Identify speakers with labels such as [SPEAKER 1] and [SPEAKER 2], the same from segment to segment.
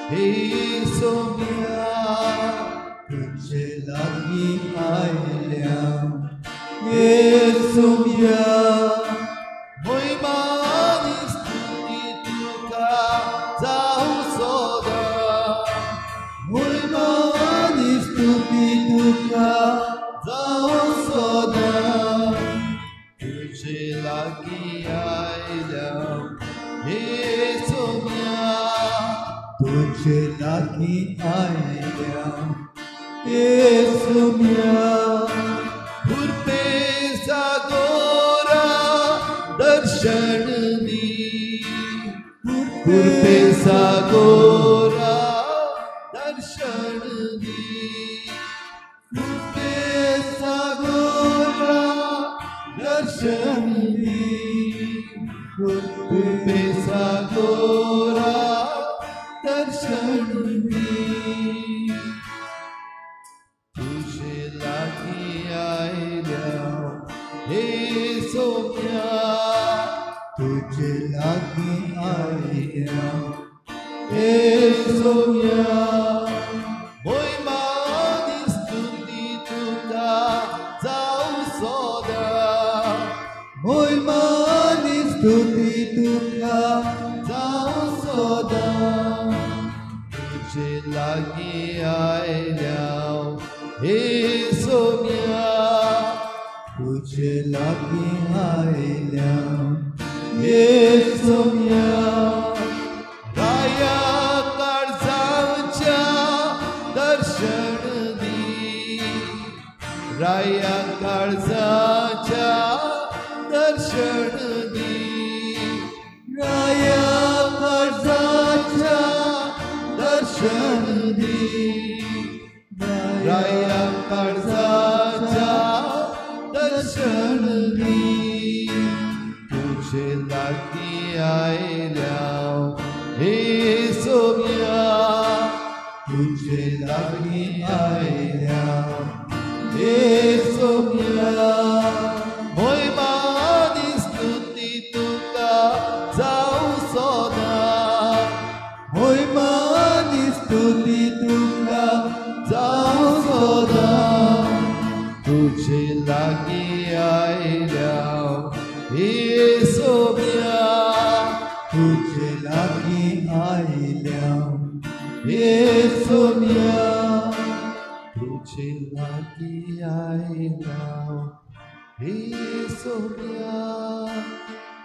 [SPEAKER 1] हे सोम्या तुझे लागी आयल्या हे सोम्या महिमानी स्तुती तुका जाऊ सोदा महिमानी स्तुती तुका जाऊ सोदा तुझे लागी आयल्या हे सोम्या तुझे लागी आयल्या हे सोम्या पुरते सागोरा दर्शन दी पुरते सागोरा दर्शन दी पुरते सागोरा दर्शन दी पुरते सागोरा दर्शन दी तुझे लागी आयल्या हे सोम्या तुझे लागी आयल्या हे सोम्या महिमानी स्तुती तुका जाऊ सोदा महिमानी स्तुती तुका जाऊ सोदा तुझे लागी आयल्या हे सोम्या तुझे लागी आयल्या हे सोम्या राया काळजाच्या दर्शन दी राया काळजाच्या दर्शन दी राया काळजाच्या दर्शन दी राया काळजाच्या दर्शन दी तुझे लागी आयल्या हे सोम्या तुझे लागी आयल्या हे सोम्या महिमानी स्तुती तुका जाऊ सोदा महिमानी स्तुती तुका जाऊ सोदा तुझे लागी आयल्या हे सोम्या तुझे लागी आयल्या हे सोम्या तुझे लागी आयल्या हे सोम्या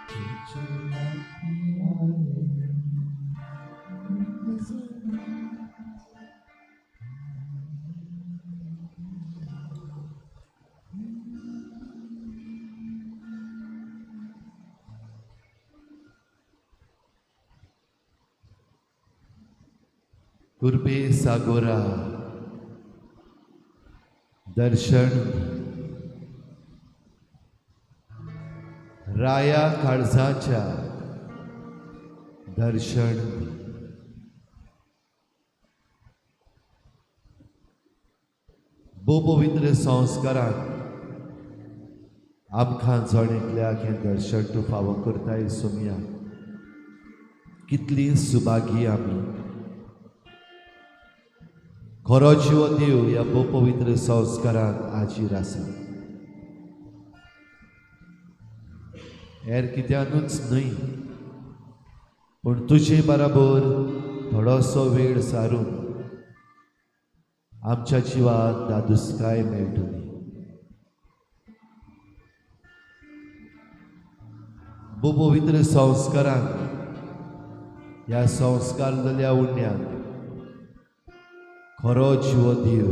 [SPEAKER 1] तुझे लागी आयल्या हे सोम्या कुर्बे सागोरा दर्शन राया काळजाच्या दर्शन पवित्र संस्कारान आमकां जणेकल्याक हें दर्शन तूं फावो करताय सोम्या कितली सुभागी आमी खरो जीव देव ह्या पवित्र संस्कारांत हाजीर आसा हेर कित्यानूच न्हय पूण तुजे बराबर थोडोसो वेळ सारून आमच्या जिवाक दादुसकाय मेळटली पवित्र संस्कारांत ह्या संस्कारलेल्या उण्याक खरो जीव देव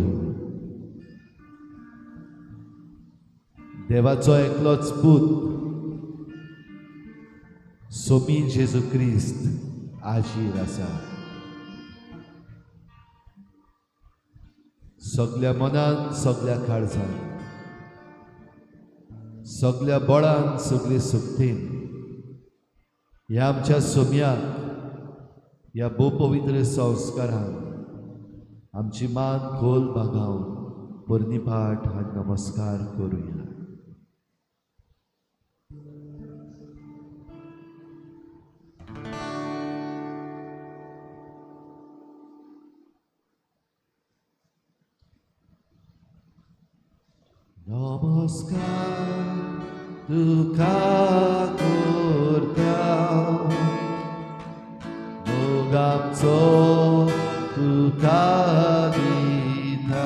[SPEAKER 1] देवाचो एकलोच पूत सोमी जेजू क्रिस्त हाजीर आसा सगळ्या मनान सगळ्या काळजान सगळ्या बळान सगळे सुक्तीन ह्या आमच्या सोम्याक ह्या पवित्र संस्कारान आमची मान खोल भागावन पोरनिपाट हा नमस्कार करूया नमस्कार तुका करता मोग आमचो तुका दिता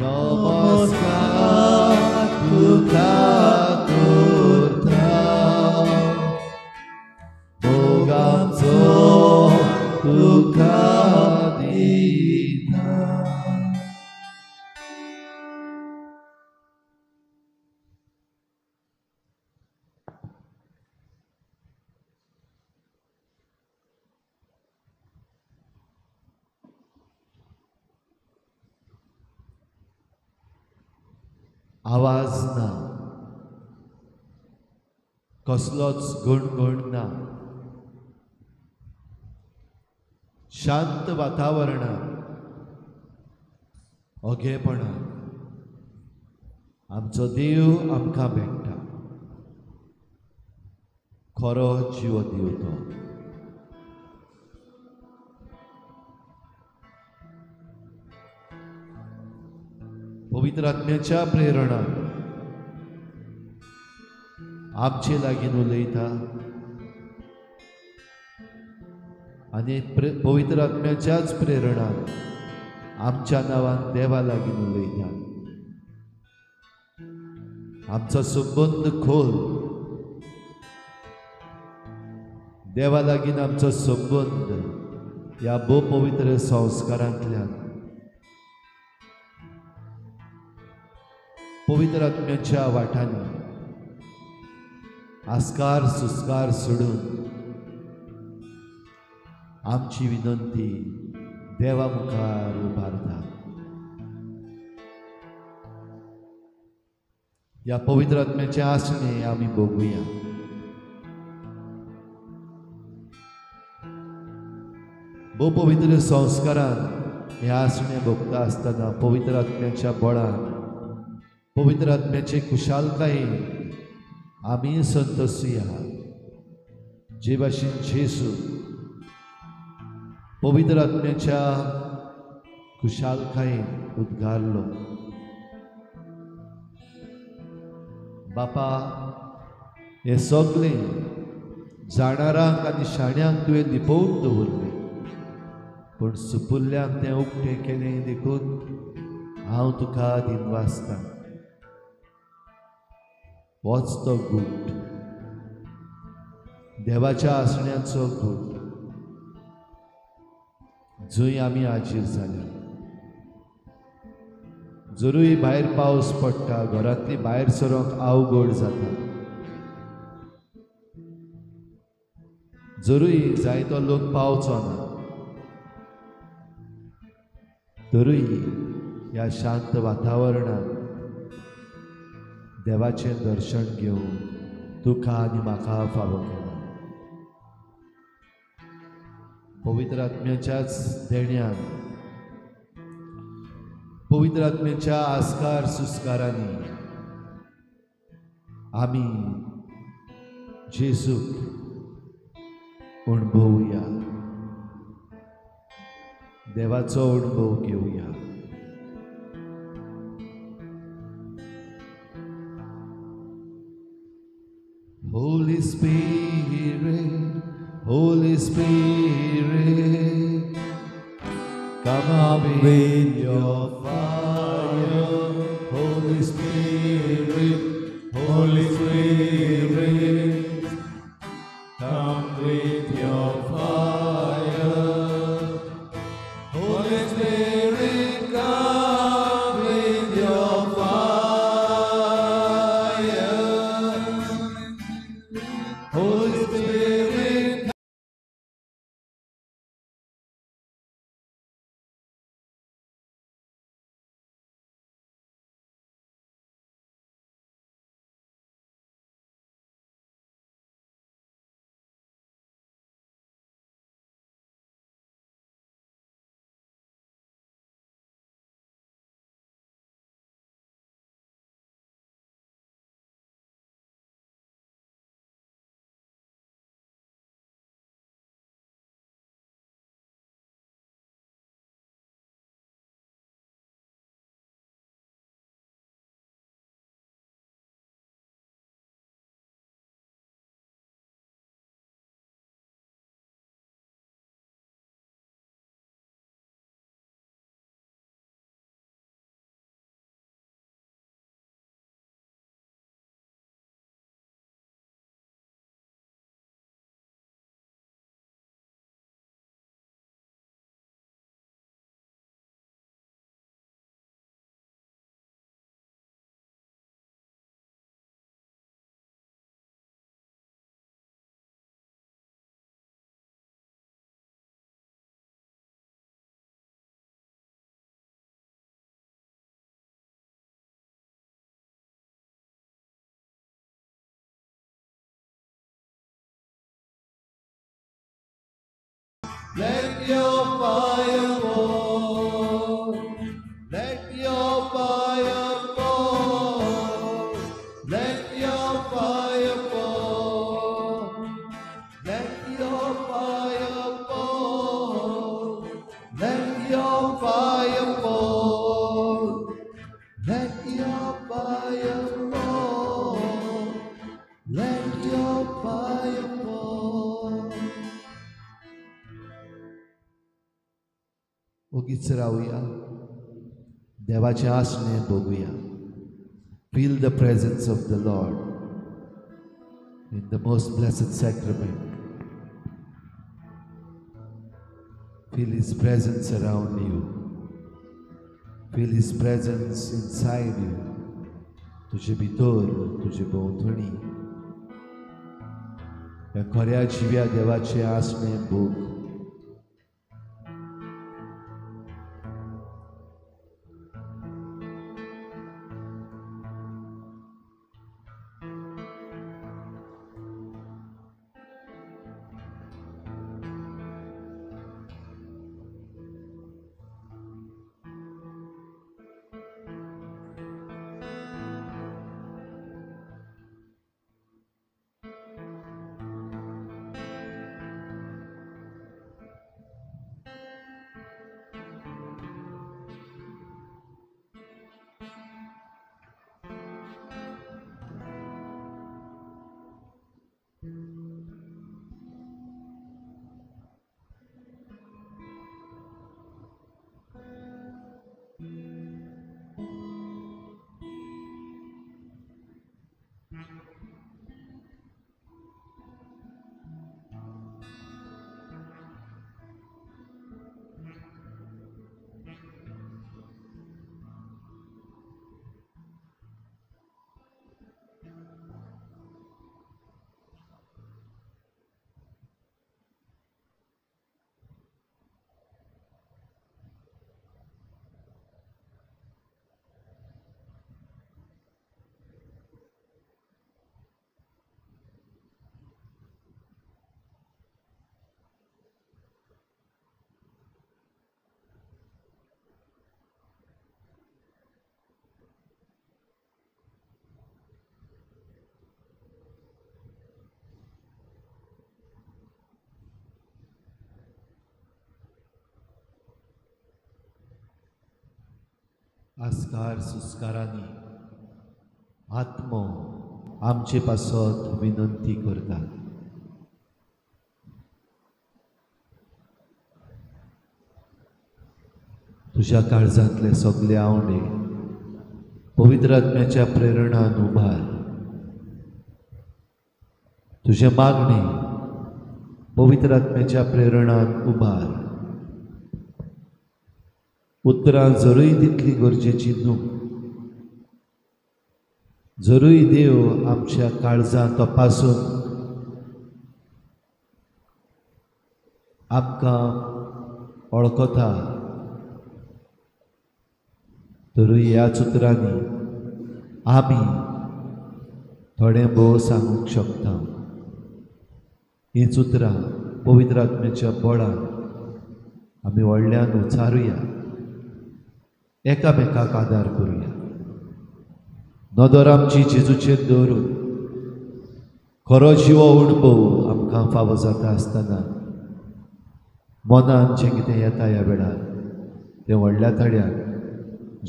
[SPEAKER 1] नमस्कार तुका करता मोग आमचो तुका दिता आवाज ना कसलोच गुणगुण ना शांत वातावरणात ओगेपणान आमचो देव आमकां भेटता खरो जीव दिवतो पवित्र आत्म्याच्या प्रेरणान आमचे लागीं उलयता आनी पवित्र आत्म्याच्याच प्रेरणान आमच्या नांवान देवा लागीं उलयता आमचो संबंद खोल देवा लागीं आमचो संबंद ह्या भोव पवित्र संस्कारांतल्यान पवित्र आत्म्याच्या वाटांनी आस्कार सुस्कार सोडून आमची विनंती देवा मुखार उबारता ह्या पवित्र आत्म्याचे आसणे आमी भोगुया भोव पवित्र संस्कारान हे आसणे भोगता आसतना पवित्र आत्म्याच्या बळान पवित्र आत्म्याचे कुशालकाये आमी संतोसुया जे भाशेन जेसू पवित्र आत्म्याच्या कुशालकायेन उद्गारलो बापा हे सगळे जाणारांक आनी शाण्यांक तुवें लिपोवन दवरले पूण सुपुल्ल्यांक तें उक्तें केलें देखून हांव तुका दिनवासता होच तो गूट देवाच्या आसण्यांचो गूट जंय आमी हाजीर जाल्या जरूय भायर पावस पडटा घरांतली भायर सरोंक अवघड जाता जरूय जायतो लोक पावचो ना तरूय ह्या शांत वातावरणांत देवाचें दर्शन घेवन तुका आनी म्हाका फावो केला पवित्र आत्म्याच्याच देण्यान पवित्र आत्म्याच्या आस्कार सुस्कारांनी आमी जेजूक अणभवुया देवाचो अणभव घेवया Holy Spirit, come up with your fire. Holy Spirit, come with your fire. Holy Spirit, come with your fire. Holy Spirit. Let your fire fall. Let your fire fall. Let your fire fall. Let your fire fall. Let your fire fall. Let your fire fall. Let your fire fall. उगीच राहूया, देवाचे आसने बघूया. Feel the presence of the Lord in the most blessed sacrament. Feel His presence around you. Feel His presence inside you. तुझे भितर, तुझे भोवतणी. या खऱ्या जिव्या देवाचे आसने बघ. आस्कार सुस्कारांनी आत्मो आमचे पासत विनंती करता. तुझ्या काळजांतले सगळे आवडे पवित्र आत्म्याच्या प्रेरणान उभार. तुझे मागणे पवित्र आत्म्याच्या प्रेरणान उभार. उतरां जरूय तितली गरजेची न्हू. जरूय देव आमच्या काळजां तपासून आमकां वळखता, तरूय ह्याच उतरांनी आमी थोडें भोव सांगूंक शकता. हीच उतरां पवित्र आत्म्याच्या बळान आमी व्हडल्यान उचारुया, एकामेकाक आदार करुया. नदर आमची जेजूचेर दवरून खरो जिवो अणभव आमकां फावो जाता आसतना मनान जें कितें येता ह्या वेळार तें व्हडल्या थड्यान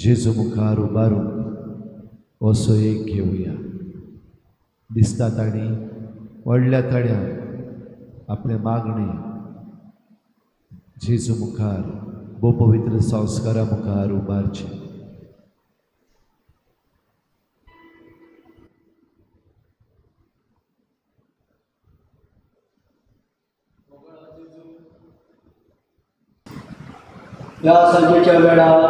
[SPEAKER 1] जेजू मुखार उबारून असो एक घेवया. दिसता ताणी व्हडल्या थड्यान आपले मागणे जेजू मुखार भोव पवित्र संस्कारा मुखार उबारचे.
[SPEAKER 2] ह्या सांजेच्या वेळार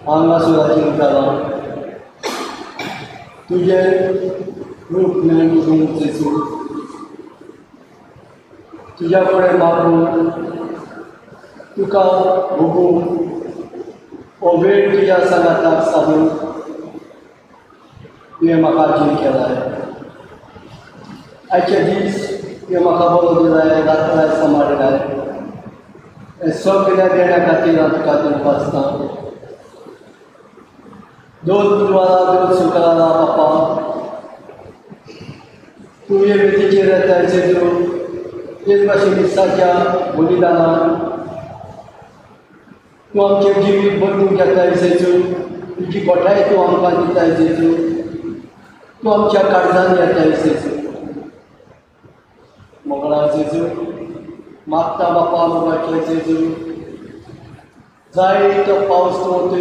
[SPEAKER 2] हांगासर उरतालो तुझे रूप ज्ञान बघूंक जेजू, तुझ्या फुडें मागून तुका बघून हो वेळ तुज्या सांगाताक सादून तुवें म्हाका जीव केलाय. आयचे दीस तुवें म्हाका बरोवलाय राखलाय सांबाळिलाय हें सगळें देण्या खातीर हांव तुका दिवपासता दोन बुधवारा दोन शुक्रारा बापा तूं हे वेळेचेर येता जेजू एक भाशेन दिसाच्या बलिदानान तूं आमचें जिवीत बदलून घेताय जेजू तुजी गोठाय तूं आमकां दिताय जेजू तूं आमच्या काळजान येताय जेजू मोगळा जेजू मागता बापा मोगाचें जेजू जायतो पावस तूं वतय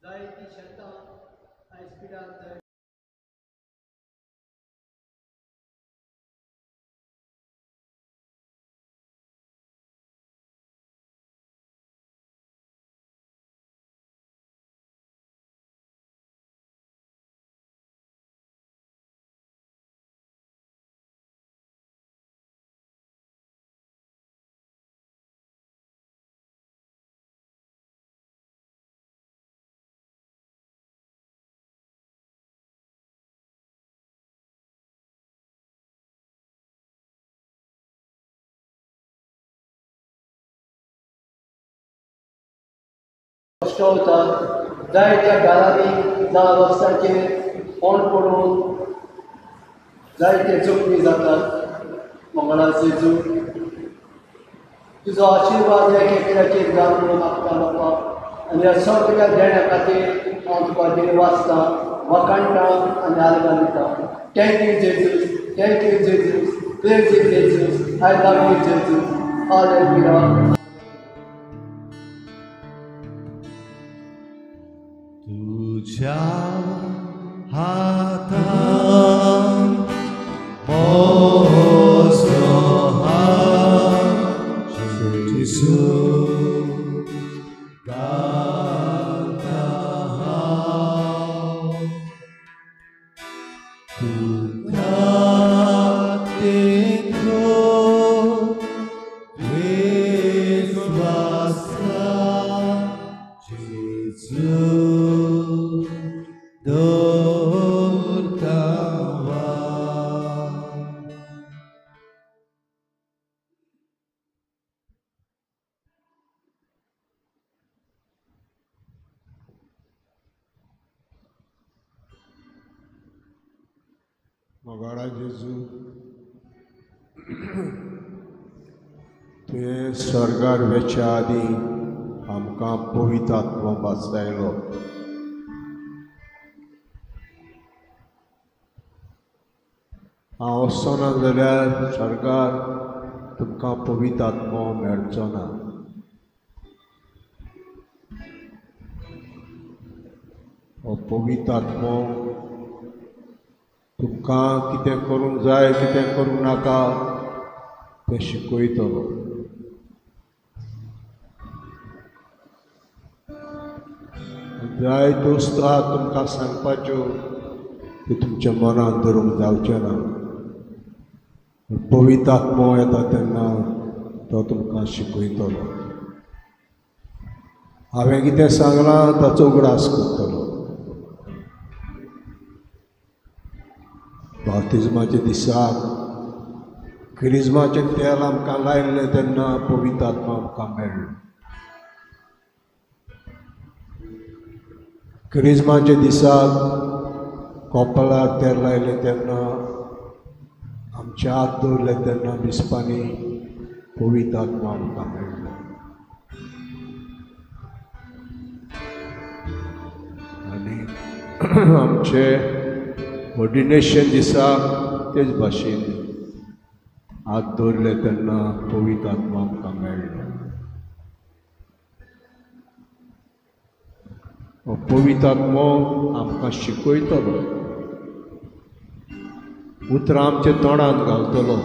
[SPEAKER 2] जायतीं शेतां आयज पिड्यार जाय कश्ट वतात जायत्या घरांनी जावं रस्त्याचेर कोण पडून जायते जखमी जातात मंगळा जेजू तुजो आशिर्वाद एकेकल्याचेर जावं म्हणून मागता बापा आनी ह्या सगळ्या देण्या खातीर हांव तुका देव वाचतां वखाणटां आनी आर्गां दितां thank you Jesus praise Jesus I love you Jesus hallelujah
[SPEAKER 1] तुझ्या हातान मोजो हात जेजू घालता हांव तुका तेंको विश्वासा जेजू
[SPEAKER 3] मोगाळा जेजू तुवें स्वर्गार वेच्या आदीं आमकां पवित्र आत्मा भासलायलो हांव वचचो ना जाल्यार स्वर्गार तुमकां पवित्र आत्मा मेळचो ना हो पवित्र आत्मा तुमकां कितें करूंक जाय कितें करूंक नाका तें शिकयतलो जाय त्यो वस्तू तुमकां सांगपाच्यो त्यो तुमच्या मनांत धरूंक जावचें ना पवित्र आत्मा येता तेन्ना तो तुमकां शिकयतलो हांवें कितें सांगलां ताचो उगडास करतलो बाप्तिस्माच्या दिसाक क्रिस्माचें तेल आमकां लायिल्लें तेन्ना पवित्र आत्मा आमकां मेळ्ळो क्रिस्माच्या दिसाक कॉपलाक तेल लायलें तेन्ना आमचे हात दवरले तेन्ना दिसपांनी पवित्र आत्मा आमकां मेळ्ळो आनी आमचे ऑर्डिनेशन दिसाक तेच भाशेन हात दवरले तेन्ना पवित्र आत्मा आमकां मेळ्ळो हो पवित्र आत्मा आमकां शिकयतलो उतरां आमच्या तोंडांत घालतलो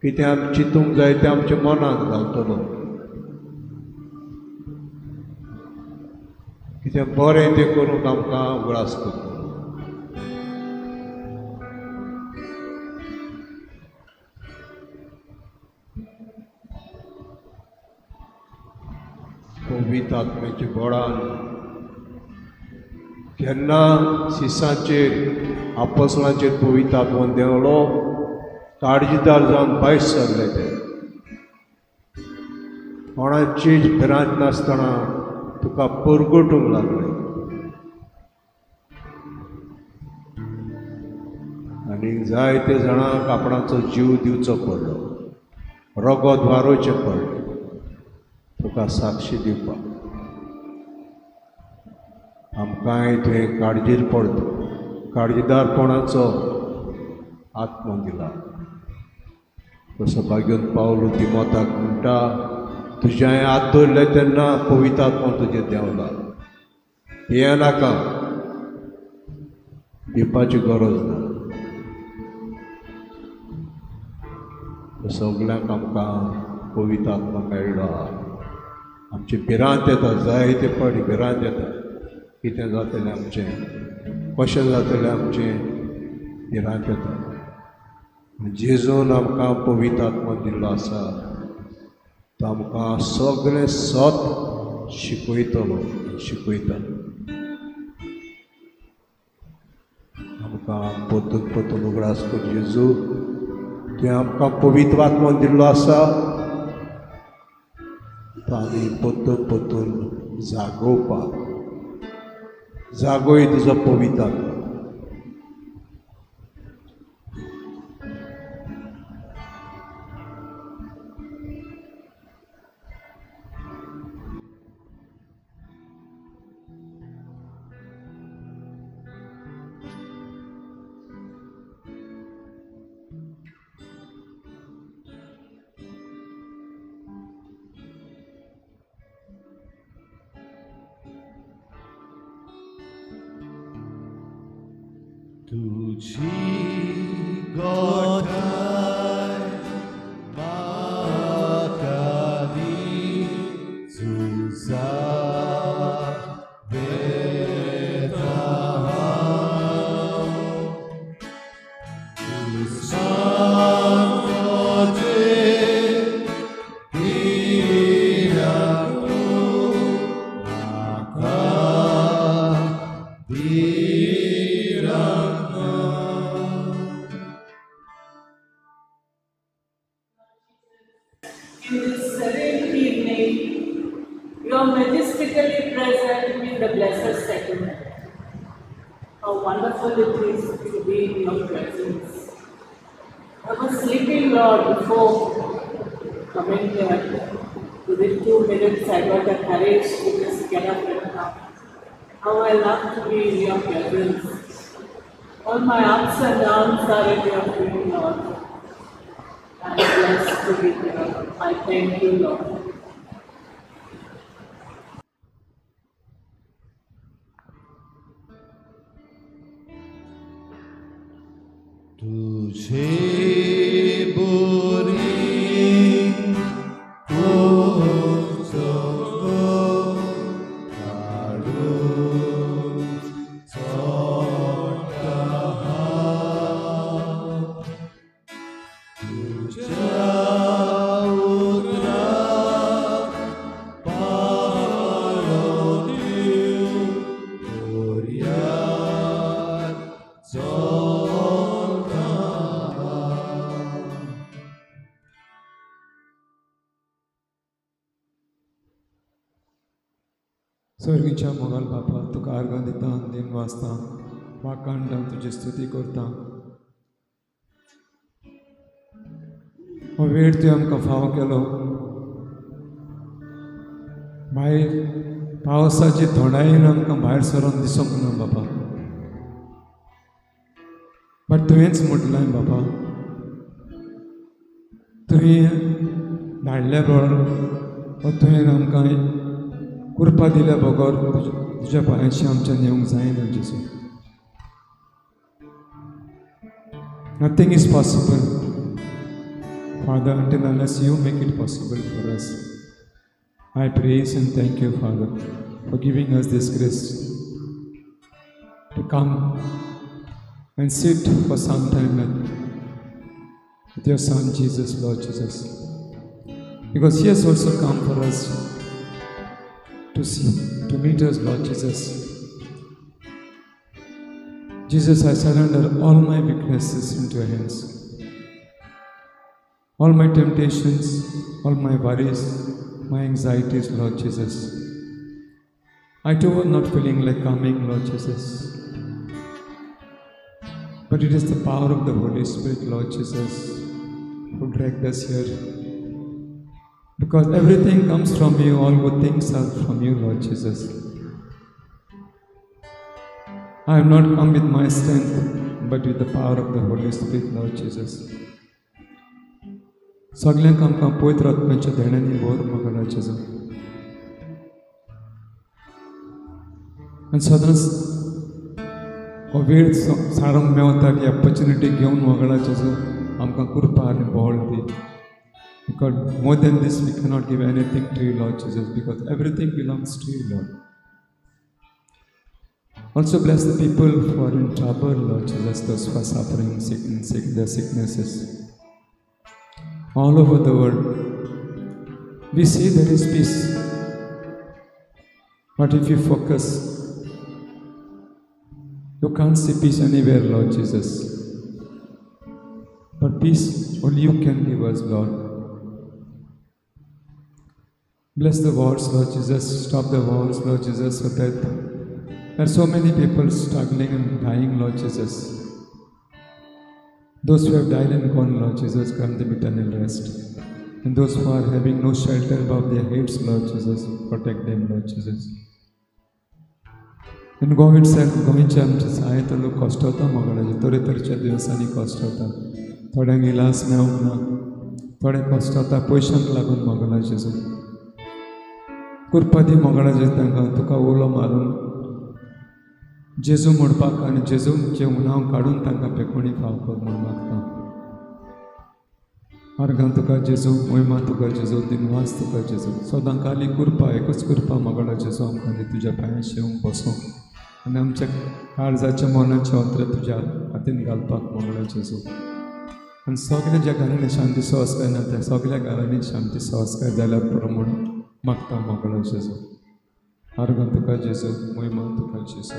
[SPEAKER 3] कितें आमी चिंतूंक जाय तें आमच्या मनांत घालतलो कितें बरें तें करूंक आमकां उगडास करतलो पवित्र आत्म्याच्या बळान केन्ना शिसांचेर आपोसलांचेर पवित्र आत्मान देवलो काळजीदार जावन भायर सरले ते कोणाची भिरांत नासतना तुका परगटूंक लागले आनी जायते जाणांक आपणाचो जीव दिवचो पडलो रगत वारोवचें पडलें तुका साक्षी दिवपाक आमकांय तुवें काळजीर पडतो काळजीदारपणाचो आत्मो दिला कसो भाग्योन पावलो तिमोथाक म्हणटा तुजें हांवें हात धरले तेन्ना पवित्र आत्मा तुजें देंवला हें नाका दिवपाची गरज ना सगळ्यांक आमकां पवित्र आत्मा मेळ्ळो आहा आमची भिरांत येता जायते फावटी भिरांत येता कितें जातलें आमचें कशें जातलें आमचें भिरांत येता जेजून आमकां पवित्र आत्मा दिल्लो आसा तो आमकां सगळें सत शिकयतलो शिकयता आमकां परतून परतून उगडास कर जेजू तुवें आमकां पवित्र आत्मा दिल्लो आसा तो आमी परतून परतून जागोवपाक जागोय तुजो पवित्र आत्मा
[SPEAKER 1] तुझी गोठाय म्हाका दी तुझा बेता तुझा
[SPEAKER 4] In this serene evening, you are majestically present in the blessed settlement. How wonderful it is to be in your presence. I was sleeping, Lord, before coming here. Within 2 minutes, I got the courage to just get up and come. How I love to be in your presence. All my ups and downs are in your feet, Lord. I am blessed to be here. I thank you, Lord.
[SPEAKER 1] तुझे बोरी
[SPEAKER 5] स्वर्गीच्या मोगाल बापा तुका आर्गां दिता दिन वाचता Wakanda तुजी स्तुती करता हो वेळ तुवें आमकां फावो केलो भायर पावसाची थोडायेन आमकां भायर सरोन दिसूंक ना बापा बट तुवेंच म्हटलें बापा तुवें धाडले बळ तुवें आमकां कृपा दिल्या बगर तुज्या पांयाची आमच्यान येवंक जायना जेजू nothing is possible Father until unless you make it possible for us. I praise and thank you, Father, for giving us this grace to come and sit for some time with your Son Jesus, Lord Jesus, because He has also come for us to meet us, Lord Jesus. Jesus, I surrender all my weaknesses into your hands. All my temptations, all my worries, my anxieties, Lord Jesus. I too was not feeling like coming, Lord Jesus. But it is the power of the Holy Spirit, Lord Jesus, who dragged us here. Because everything comes from you, all good things are from you, Lord Jesus. I have not come with my strength, but with the power of the Holy Spirit, Lord Jesus. सगळ्यांक आमकां पवित्र आत्म्याच्या देण्यानी भर मगला जेजू. आनी सदांच हो वेळ सारूंक मेवता ती ऑपॉर्च्युनिटी घेवन वगळा जेजू आमकां कृपा आनी बोळ दी. Because more than this we cannot give anything to you, Lord Jesus, because everything belongs to you, Lord. Also bless the people who are in trouble, Lord Jesus, those who are suffering their sicknesses. All over the world, we see there is peace. But if you focus, you can't see peace anywhere, Lord Jesus. But peace only you can give us, Lord. Bless the wars, Lord Jesus. Stop the wars, Lord Jesus, so that there are so many people struggling and dying, Lord Jesus. Those who have died and gone, Lord Jesus, grant them eternal rest. And those who are having no shelter above their heads, Lord Jesus, protect them, Lord Jesus. And गोंयचे आमचे सहायता लोक कश्ट होता मोगळाचे तरेतरेच्या दिवसांनी कश्ट होता. थोड्यांक इलाज मेळूंक ना, थोडे कश्ट होता पयशांक लागून मोगळा जेजू. कृपा दी मोगळा जेजू तांकां तुका उलो मारून जेजू म्हणपाक आनी जेजूचें नांव काडून तांकां पेखोणी फाव कर म्हूण मागता. अर्गां तुका जेजू, महिमा तुका जेजू, दिनवास तुका जेजू. सदां खाली कृपा, एकूच कृपा मोगळा जेजू आमकां दी तुज्या पांयां शेवंक बसूंक आनी आमच्या काळजाच्या मनाचे अंतर तुज्या हातीन घालपाक मोगळा जेजू. आनी सगळ्या ज्या घरांनी शांती संस्कार ना त्या सगळ्या घरांनी शांती संस्कार जाल्यार पुरो म्हूण मागता मोगळा जेजू. अर्गां तुका जेजू, महिमा तुका जेजू.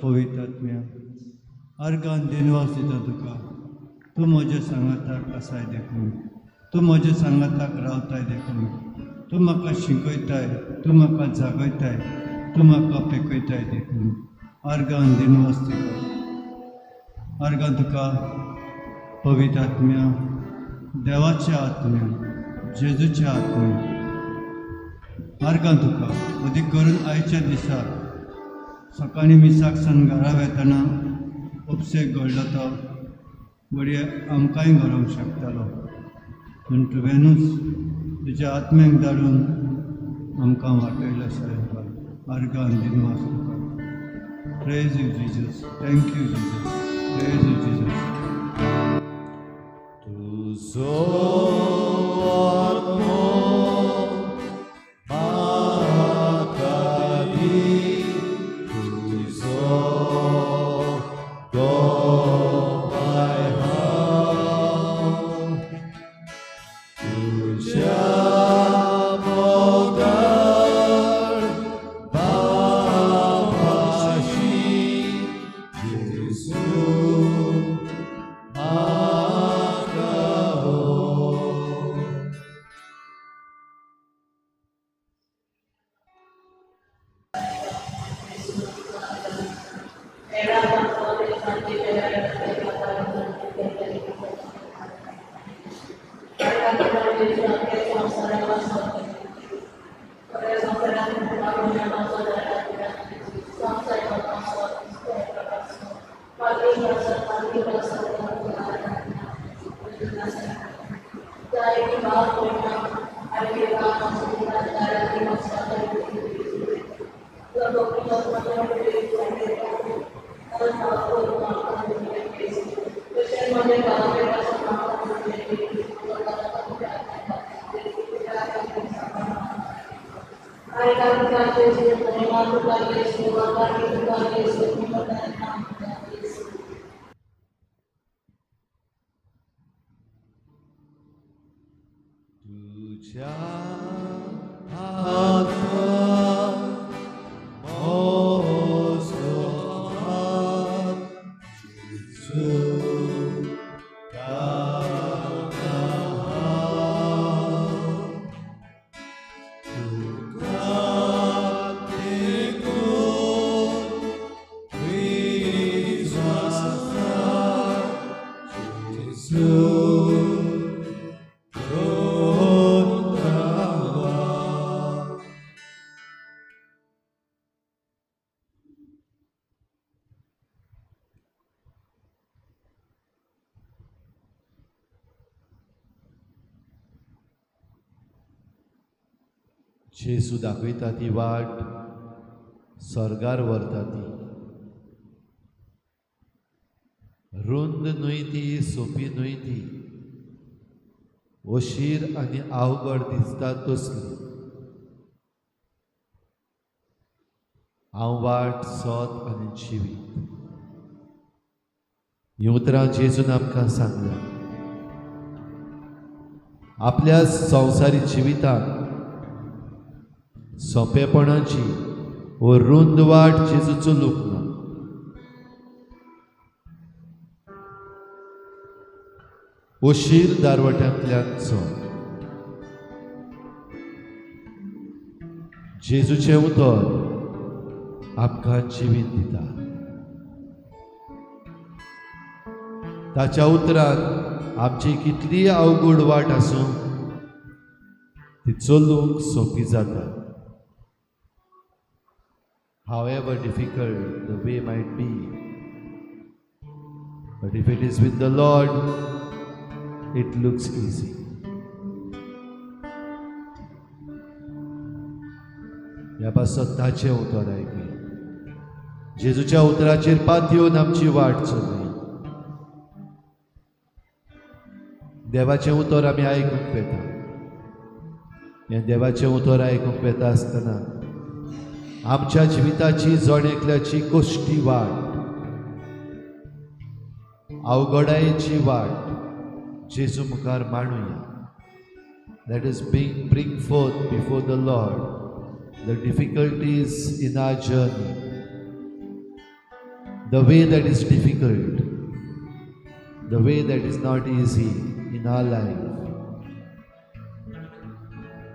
[SPEAKER 2] पवित्र आत्म्या अर्गान दिनवास दिता तुका. तूं म्हज्या सांगाताक आसाय देखून, तूं म्हज्या सांगाताक रावताय देखून, तूं म्हाका शिकयताय, तूं म्हाका जागयताय, तूं म्हाका पेकयताय देखून. अर्गान दिनवास तुका. अर्गान तुका पवित्र आत्म्या, देवाच्या आत्म्या, जेजूच्या आत्म्या. अर्गान तुका अदीक करून आयच्या दिसा सकाळी मिसाक सान घरा वेतना उपसेक घडलो तो बडये आमकांय घडोवंक शकतालो. पूण तुवेंनूच तुज्या आत्म्याक धाडून आमकां वाटयलो सायबा. अर्गान दिनवास तुका. Praise you Jesus. Thank you Jesus. Praise you Jesus.
[SPEAKER 1] तुझ्या हातात मोजो हात जेजू दाता तुका देखून विश्वास जेजू जेजू दाखयता ती वाट स्वर्गार व्हरता ती रुंद न्हय ती सोंपी न्हय ती ओशीर आनी अवघड दिसता तसली हांव वाट सोत आनी जिवीत हीं उतरां जेजून आमकां सांगल्या आपल्या संवसारी जिवितांत सोंपेपणाची वो रुंद वाट जेजू चलूंक ना ओशीर दारवट्यांतल्यान चल जेजूचें उतर आमकां जिवीत दिता ताच्या उतरान आमची कितली अवघड वाट आसूं ती चलूंक सोंपी जाता however difficult the way might be, but if it is with the Lord, it looks easy. ह्या पासत ताचें उतर आयकूया जेजूच्या उतराचेर पात येवन आमची वाट चलली देवाचें उतर आमी आयकूंक येता हें देवाचें उतर आयकूंक येता आसतना आमच्या जिविताची जणेकल्याची कोश्टी वाट अवघडायेची वाट जेजू मुखार मांडुया let us bring forth before the Lord the difficulties in our journey, the way that is difficult, the way that is not easy in our life.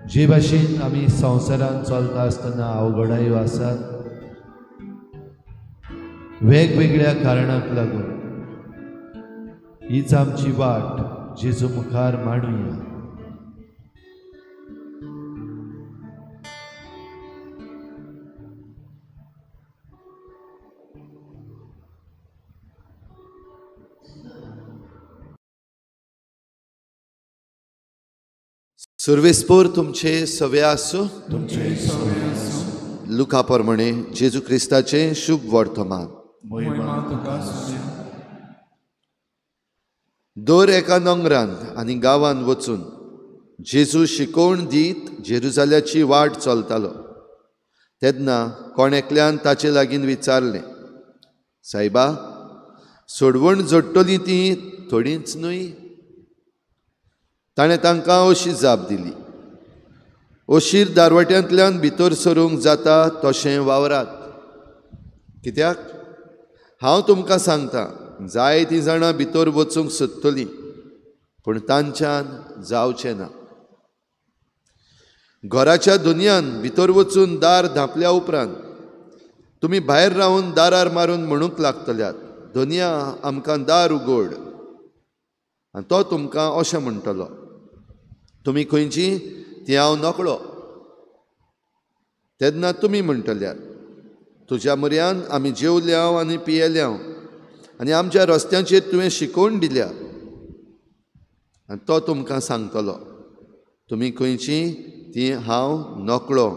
[SPEAKER 1] जे भाशेन आमी संवसारान चलता आसतना अवघडायो आसात वेगवेगळ्या कारणांक लागून हीच आमची वाट जेजू मुखार मांडुया सर्वेस्पोर तुमचे सवे आसूं लुका प्रमाणे जेजू क्रिस्ताचे शुभ वर्तमान दर एका नंगरान आनी गांवांत वचून जेजू शिकोवण दीत जेरुजाल्याची वाट चलतालो तेन्ना कोणेकल्यान ताचे लागीं विचारलें सायबा सोडवण जोडटली ती थोडीच न्हय ताणें तांकां अशी जाप दिली ओशीर दारवट्यांतल्यान भितर सरूंक जाता तशें वावरात कित्याक हांव तुमकां सांगता जायतीं जाणां भितर वचूंक सोदतलीं पूण तांच्यान जावचें ना घराच्या दुनयान भितर वचून दार धांपल्या उपरांत तुमी भायर रावन दारार मारून म्हणूंक लागतल्यात दुनिया आमकां दार उगड आनी तो तुमकां अशें म्हणटलो तुमी खंयची ती हांव नकळो तेन्ना तुमी म्हणटल्यात तुज्या म्हऱ्यान आमी जेवल्या आनी पियेल्या
[SPEAKER 6] आनी आमच्या रस्त्यांचेर तुवें शिकोवन दिल्या आनी तो तुमकां सांगतलो तुमी खंयची ती हांव नकळो.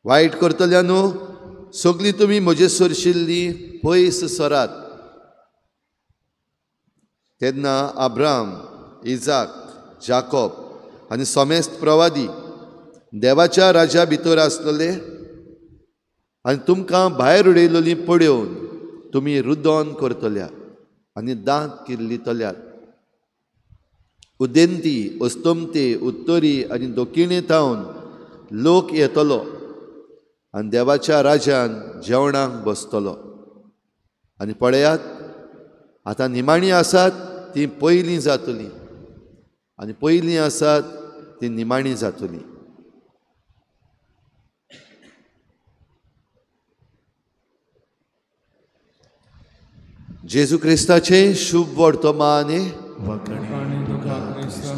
[SPEAKER 6] वायट करतल्या न्हू सगळीं तुमी म्हजे सरशिल्लीं पयस सरात. तेन्ना अब्राम, इजाक, जाकोब आनी समेस्त प्रवादी देवाच्या राज्या भितर आसलेले आनी तुमकां भायर उडयलोलीं पड्योवन तुमी रुदोन करतल्या आनी दांत किर्लितल्यात. उदेंती, अस्तमते, उत्तरी आनी दक्षिणेंतावन लोक येतलो आनी देवाच्या राज्यान जेवणाक बसतलो. आनी पळयात आतां निमाणीं आसात ती पयलीं जातलीं आनी पयलीं आसात ती निमाणीं जातलीं. जेजू क्रिस्ताचें शुभ वर्तमान
[SPEAKER 5] वखणी तुका क्रिस्ता.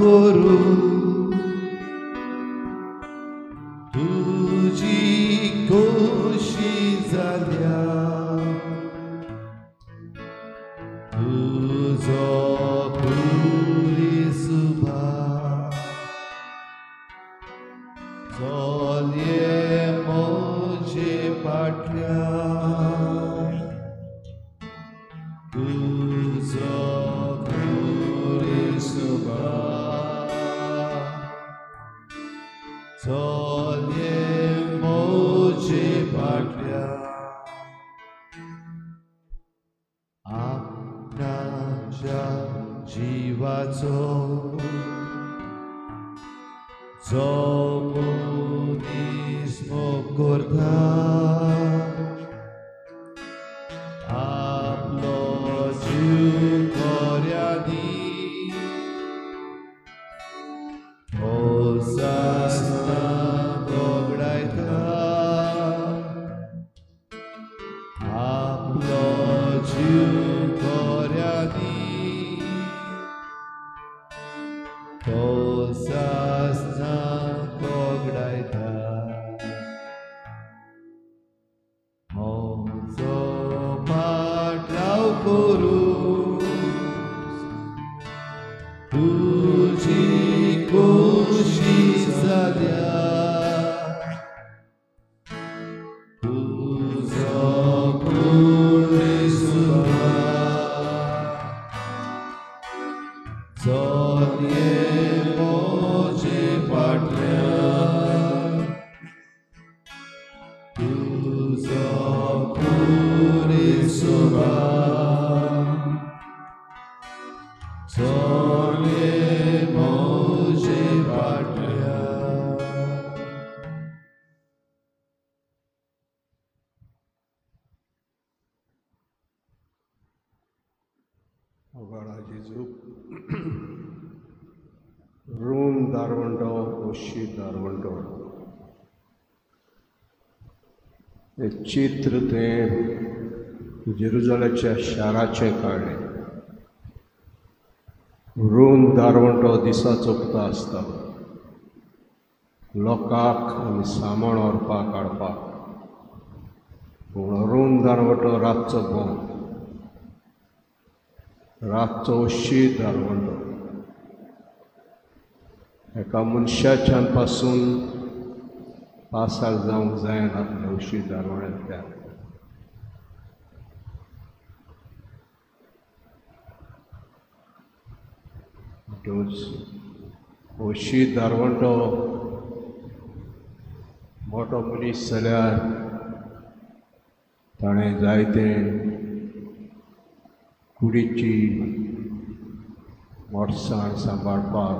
[SPEAKER 1] करू तुझी कोशी जाल्या तुझो पुरी सुभा चोलये मोजे पाटल्या तुझो पुरी सुभा चोलये मोजे पाटल्या आपणाच्या जीवाचो जो मनीस मोग करता आपलो जीव कोऱ्यांनी ओसासना गोगडायता आपलो जीव कोऱ्यांनी ओसासना गोगडायता
[SPEAKER 3] ओगाळा जेजू रूम दारवंडो ओशी दारवंडो हे चित्र तें जेरुजलेच्या शाराचें काडलें. रूम दारवंटो दिसा चोपता आसता लोकांक आनी सामान व्हरपाक हाडपाक. पूण रूम दारवंटो रातचो भोंव रातचो ओशी दारवंटो एका मनशाच्यान पासून पासार जावंक जायना आपल्या ओशी दारवंट्यान. ओशी दारवंटो मोठो मनीस जाल्यार ताणें जायते कुडीची मोडसाण सांबाळपाक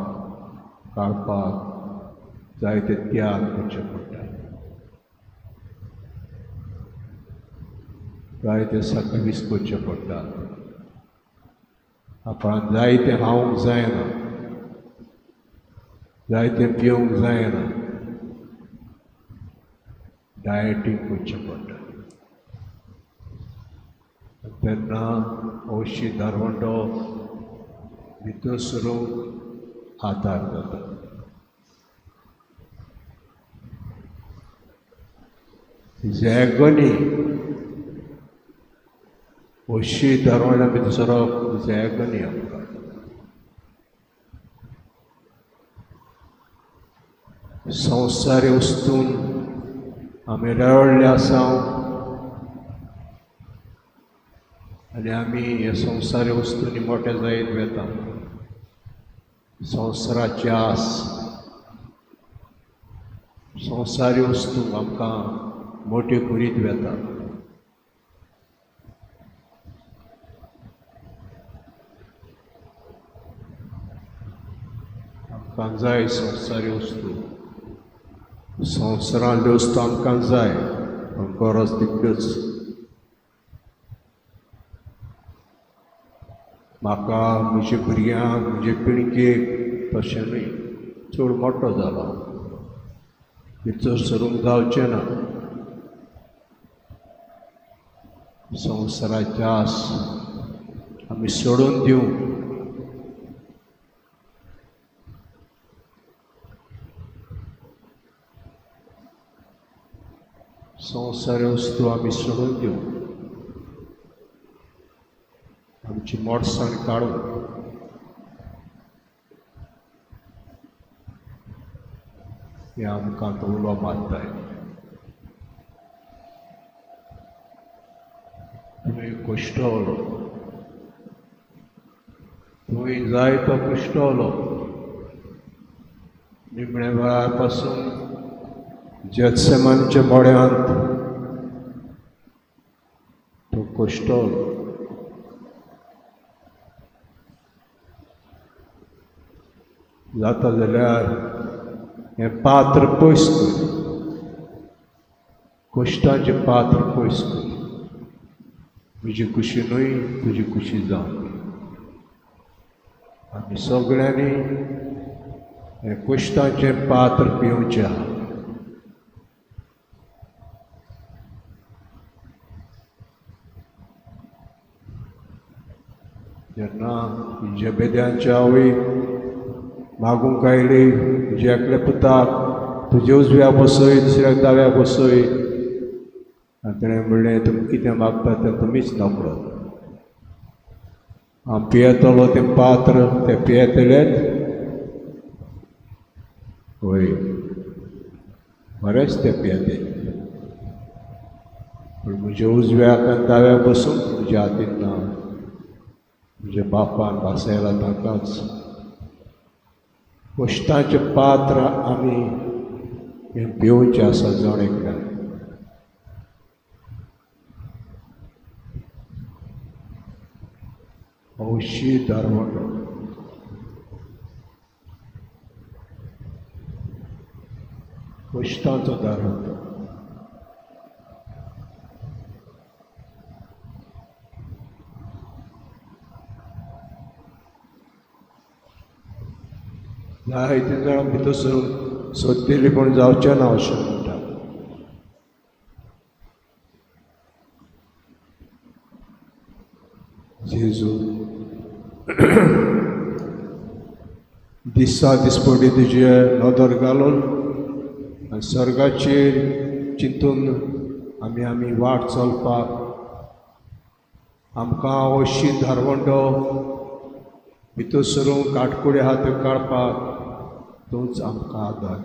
[SPEAKER 3] काडपाक जायते त्याग करचे पडटा. जायते साखरीस करचे पडटा. आपणाक जायते खावंक जायना, जायते पिवंक जायना, डायटींग करचें पडटा. तेन्ना ओशी दारवंटो भितर सरूंक आदार जाता. झॅगनी ओशी दारवंट्या भितर सरप झॅगनी आमकां. संवसारी वस्तून आमी रवळ्ळे आसात आनी आमी हे संवसारी वस्तूंनी मोठे जायत वेता. संवसाराची आस, संवसारी वस्तू आमकां मोठी करीत वेता. आमकां जाय संवसारी वस्तू, संवसारांतल्यो वस्तू आमकां जाय पूण गरज तितल्योच. म्हाका म्हज्या भुरग्यांक म्हजे पिणकेक तशें न्हय. चड मोठो जाला भितर सरूंक जावचें ना. संवसाराची आस आमी सोडून दिवंक संवसारी वस्तू आमी सोडून दिवंक आमची मोडसाण काडून हें आमकां तो उलो मारताय. तुवें कुश्टवलो, तुवें जायतो कुश्टवलो. निमणे वेळार पासून जेत्सेमानच्या मोड्यांत तो कुश्टवलो. जाता जाल्यार हें पात्र पयस कर, कश्टाचें पात्र पयस कर. म्हजी खुशी न्हय तुजी खुशी जावं. आमी सगळ्यांनी हें कश्टाचें पात्र पिवचें आहा. जेन्ना जेबेद्याच्या आवयक मागूंक आयली तुजे एकले पुताक तुजे उजव्या बसय दुसऱ्याक दाव्या बसय. आनी ताणें म्हणलें तुमी कितें मागता तें तुमीच नोकळो. हांव पियेतलो तें पात्र तें पियेतलेच. होय बरेंच तें पियेते पूण म्हज्या उजव्याक आनी दाव्या बसूंक तुज्या हातीन ना. म्हज्या बापान भासयला ताकाच. कश्टाचें पात्र आमी हें पिवचें आसा जण एकल्यान. ओशी दारवंटो कश्टाचो दारवंटो. जायते जाणां भितर सरून सोदलेली पूण जावचें ना अशें म्हणटा. जेजू दिसा दिसपटी तुजे नदर घालून आनी सर्गाचेर चिंतून आमी वाट चलपाक आमकां अशी धारवंडो भितर सरून काटकुडे आहा त्यो काडपाक तूंच आमकां आदार.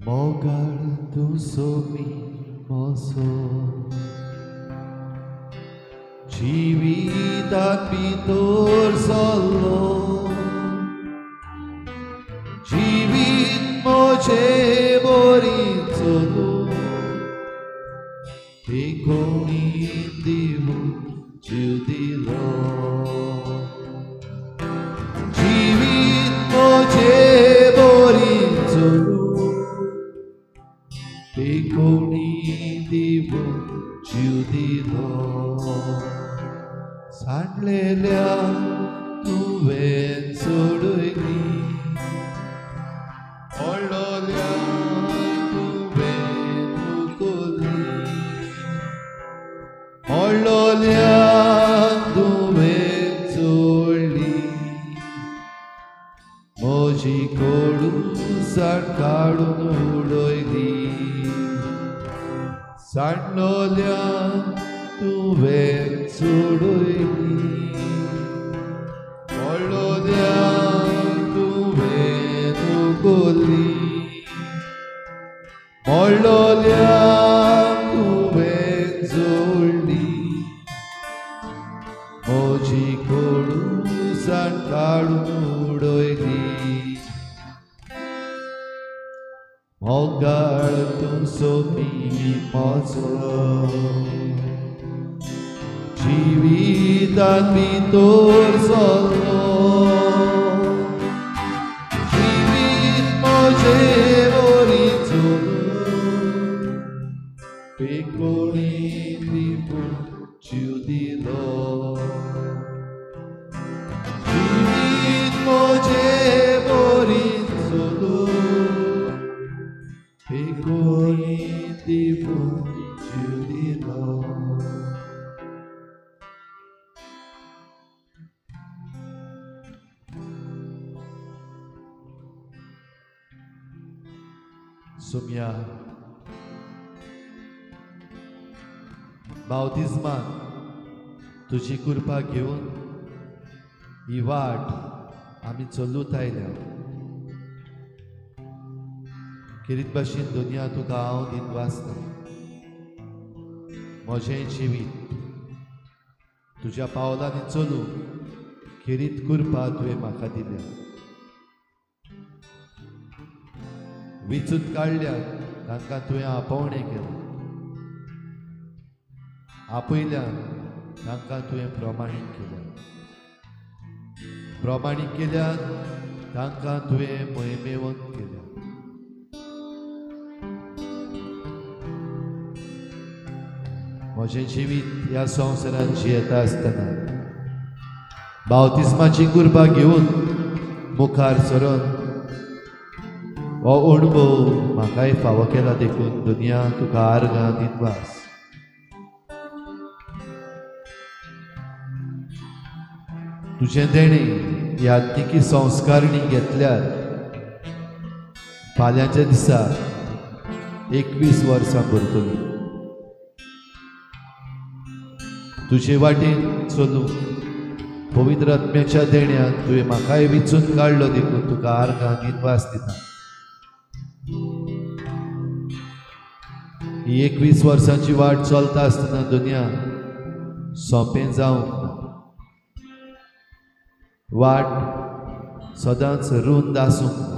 [SPEAKER 1] Mogar tu somi moso Jivitat bitor solo Jivit moje boritzolo Tekoni divu judilo Jivit moje boritzolo Tekoni divu judilo सांडलेल्या तुवें सोडूनी ओडलोल्या तुवें नुकोली ओडलोल्या तुवें सोडली म्हजी कोडूसाण काडून उडयली सांडलोल्या तुवें सोडूनी ओडलोल्या तुवें नुकोली ओडलोल्या तुवें जोडली म्हजी कोडूसाण काडून उडयली मोगाळ तूं सोंपी म्हजो जिवितांत भितर सरलो जिवीत म्हजें बरीचलो पेकोणी दिवून जीव दिलो जिवीत म्हजें बरीचलो पेकोणी दिवून जीव दिलो सुम्या बावतिजमान तुजी कृपा घेवन ही वाट आमी चलूत आयल्या किरीत भाशेन दुनिया तुका हांव दीत वाचता म्हजें जिवीत तुज्या पावलांनी चलू किरीत कृपा तुवें म्हाका दिल्या विचून काडल्यात तांकां तुवें आपोवणें केलें आपयल्यान तांकां तुवें प्रमाणीक केल्या प्रमाणीक केल्यान तांकां तुवें मोहिमेवंत केल्या म्हजें जिवीत ह्या संवसारांत जियेता आसतना बावतिस्माची कृपा घेवन मुखार सरून हो अणभव म्हाकाय फावो केला देखून दुनिया तुका आर्गां दितवास. तुझे देणे याज्ञिकी संस्कारणी घेतल्यार फाल्यांच्या दिसा 21 वर्सां भरतली. तुजे वाटेन चलूंक पवित्र आत्म्याच्या देण्यान तुवें म्हाकाय विचून काडलो देखून तुका आर्गां दितवास दिता. ही 21 वर्सांची वाट चलता आसतना दुनिया सोंपें जावंक ना. वाट सदांच रुंद आसूंक ना.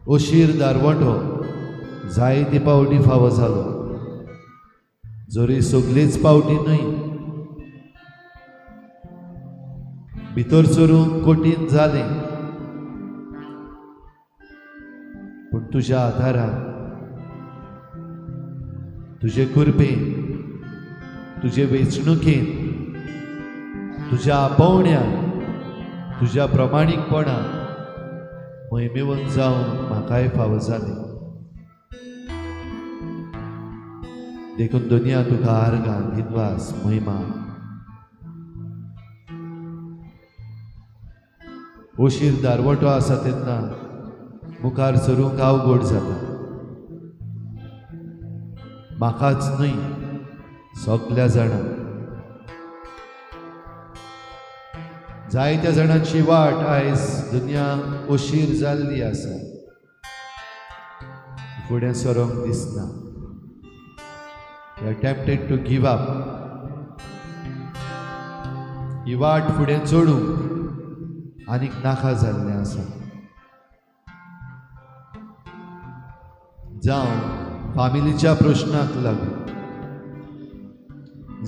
[SPEAKER 1] उशीर दारवटो जायती पावटी फावो जालो, जोरी सगळीच पावटी न्हय. भितर सरूंक कठीण जालें, पूण तुज्या आदारान, तुजे कृपेन, तुजे वेंचणुकेन, तुज्या आपोवण्यान, तुज्या प्रमाणीकपणान मोहिमेवंत जावन म्हाकाय फावो जालें. देखून दुनिया तुका आर्गां दितवास महिमा. उशीर दारवटो आसा तेन्ना मुखार सरूंक अवघड जाता. म्हाकाच न्हय, सगळ्या जाणांक. जायत्या जाणांची वाट आयज दुनिया उशीर जाल्ली आसा, फुडें सरोंक दिसना. They are tempted to give up. ही वाट फुडें चडूंक आनीक नाका जाल्लें आसा. जावं फामिलीच्या प्रश्नाक लागून,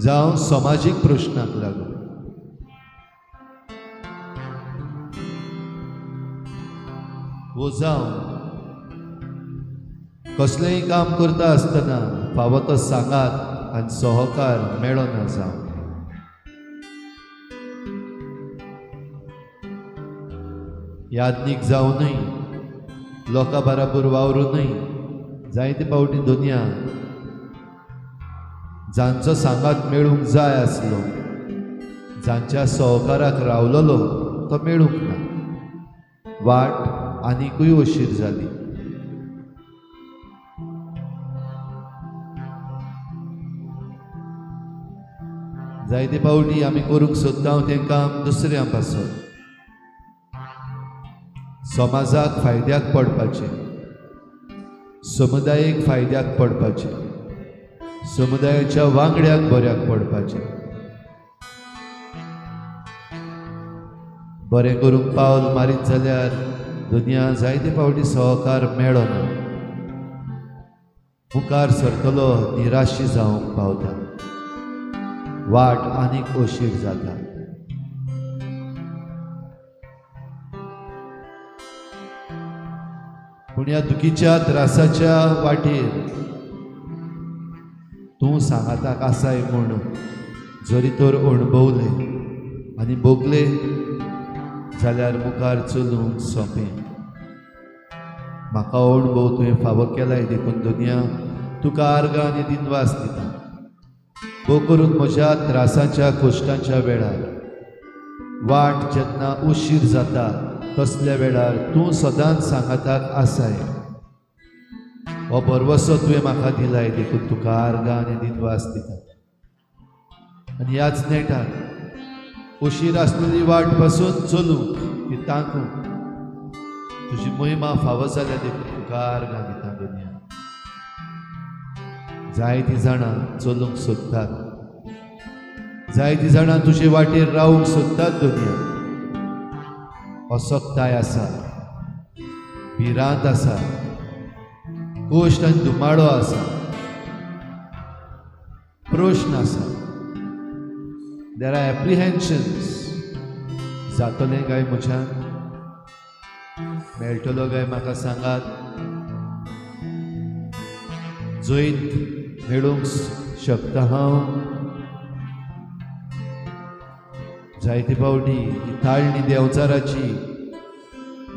[SPEAKER 1] जावं समाजीक प्रश्नाक लागून. वो जावं कसलेंय काम करता आसतना फावो तो सांगात आनी सहकार मेळना जावं. याज्ञीक जावनूय, लोकां बराबर वावरूनय जायते पावटी दुनिया जांचो सांगात मेळूंक जाय आसलो, जांच्या सहकाराक रावलोलो तो मेळूंक ना. वाट आनिकूय उशीर जाली. जायते पावटी आमी करूंक सोदता तें काम दुसऱ्यां पासून समाजाक फायद्याक पडपाचें, समुदायाक फायद्याक पडपाचें, समुदायाच्या वांगड्याक बऱ्याक पडपाचें. बरें करूंक पावल मारीत जाल्यार दुनिया जायते पावटी सहकार मेळना. मुखार सरतलो निराशी जावंक पावता. वाट आनीक उशीर जाता. पूण ह्या दुखीच्या त्रासाच्या वाटेर तूं सांगाताक आसाय म्हूण जरी तर अणभवले आनी भोगले जाल्यार मुखार चलूंक सोंपें. म्हाका अणभव तुवें फावो केलाय देखून दुनिया तुका आर्गां आनी दिनवास दिता. भोव करून म्हज्या त्रासाच्या कश्टांच्या वेळार, वाट जेन्ना उशीर जाता तसल्या वेळार तूं सदांच सांगाताक आसाय. हो भरवसो तुवें म्हाका दिलाय देखून तुका आर्गां आनी दिनवास दिता. आनी ह्याच नेटान उशीर आसलेली वाट पासून चलूंक ती तांकूंक तुजी मोहिमा फावो जाल्या देखून तुका आर्गां दिता. दुनिया जायतीं जाणां चलूंक सोदतात, जायतीं जाणां तुजे वाटेर रावूंक सोदतात. दुनिया असक्ताय आसा, भिरांत आसा, कोश्ट आनी दुमाडो आसा, प्रश्न आसा. There are apprehensions. जातलें काय म्हज्यान, मेळटलो काय म्हाका सांगात. जैत मेळूंक शकता हांव. जायते पावटी ही ताळणी देंवचाराची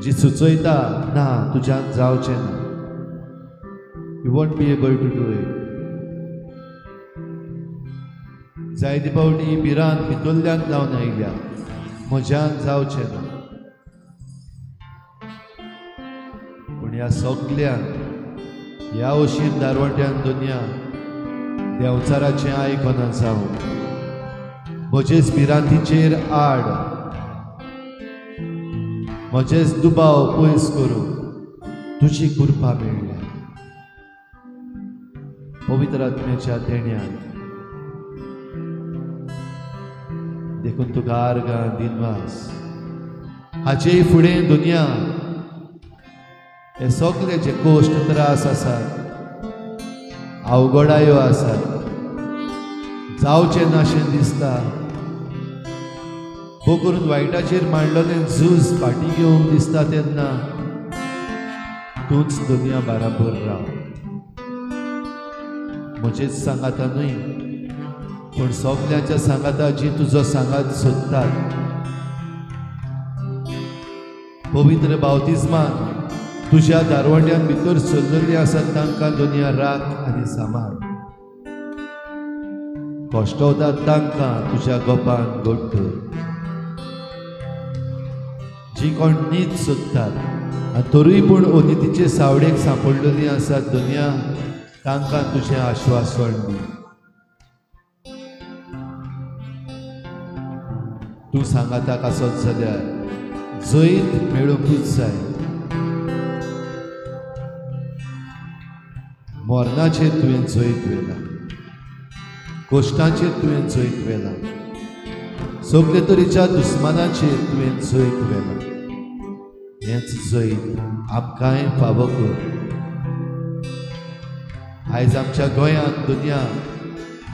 [SPEAKER 1] जी सुचयता ना तुज्यान जावचें ना, you won't be able to do it. जायते फावटी भिरांत भितरल्यान जावन आयल्या, म्हज्यान जावचें ना. पूण ह्या सगल्यांक ह्या अशीर दारवट्यान दुनिया देंवचाराचें आयकना जावं, म्हजेच भिरांतीचेर आड, म्हजेच दुबाव पयस करून तुजी कृपा मेळ्ळ्या. पवित्र आत्म्याच्या देण्यान देखून तुका आर्गां दिनवास. हाचे फुडें दुनिया हे सगळे जे कोश्ट त्रास आसात, अवघडायो आसात, जावचें नाशें दिसता, भोव करून वायटाचेर मांडलेलें झूज फाटीं घेवंक दिसता तेन्ना तूंच दुनिया बराबर राव. म्हजेच सांगाता न्हय, पूण सगल्यांच्या सांगाता जी तुजो सांगात सोदतात. पवित्र बावतिस्मान तुज्या दारवट्यान भितर सरलेलीं आसात तांकां दुनिया राख आनी सांबाळ. कश्टवतात तांकां तुज्या गोपान घट्ट. जी कोण न्हीद सोदतात आनी तरूय पूण अनितीचे सावडेक सांपडलेलीं आसात दुनिया, तांकां तुजें आश्वासन दी. तूं सांगाताक आसत जाल्यार जैत मेळोंकूच जाय. मरणाचेर तुवें जैत वेला, कोश्टांचेर तुवें जैत वेला, सगळे तरेच्या दुस्मानाचेर तुवें जैत वेला. हेंच जैत आमकांय फावो कर. आयज आमच्या गोंयांत दुनिया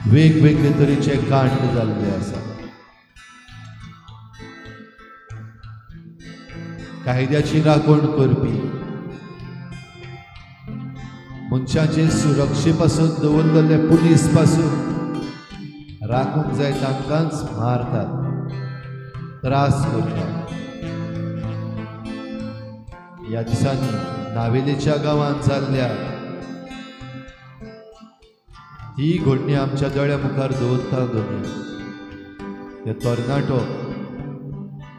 [SPEAKER 1] वेगवेगळे तरेचे कांड जाल्ले आसा. कायद्याची राखण करपी, मनशाचे सुरक्षे पासून दवरलेले पुलीस पासून राखूंक जाय तांकांच मारतात, त्रास करतात. ह्या दिसांनी नावेलीच्या गांवांत जाल्ल्या ही घडणी आमच्या दोळ्या मुखार दवरता दुनिया. हे तरणाटो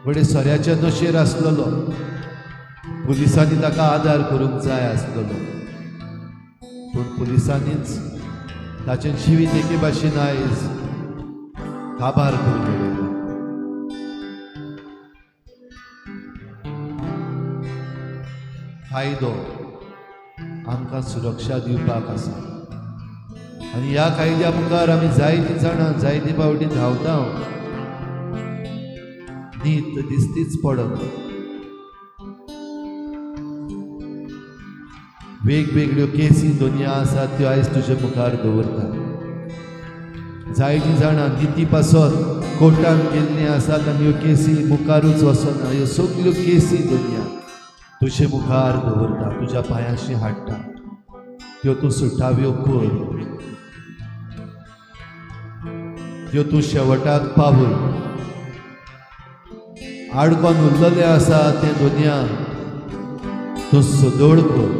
[SPEAKER 1] बडे सोऱ्याच्या नशेर आसलेलो, पुलिसांनी ताका आदार करूंक जाय आसलेलो, पूण पुलिसांनीच ताचें जिवीत एके भाशेन आयज काबार करून उडयलें. कायदो आमकां सुरक्षा दिवपाक आसा आनी ह्या कायद्या मुखार आमी जायतीं जाणां जायते फावटी धांवता. न्हीद दिसतीच पडना. वेगवेगळ्यो केसी दुनिया आसात त्यो आयज तुजे मुखार दवरता. जायतीं जाणां निती पासून कोर्टान गेल्लीं आसात आनी ह्यो केसी मुखारूच वचना. ह्यो सगल्यो केसी दुनिया तुजे मुखार दवरता, तुज्या पांयाशी हाडटा. त्यो तूं सुटाव्यो कर, त्यो तूं शेवटाक पावय. आडकोन उरलेलें आसा तें दुनिया तूं सदोड कर.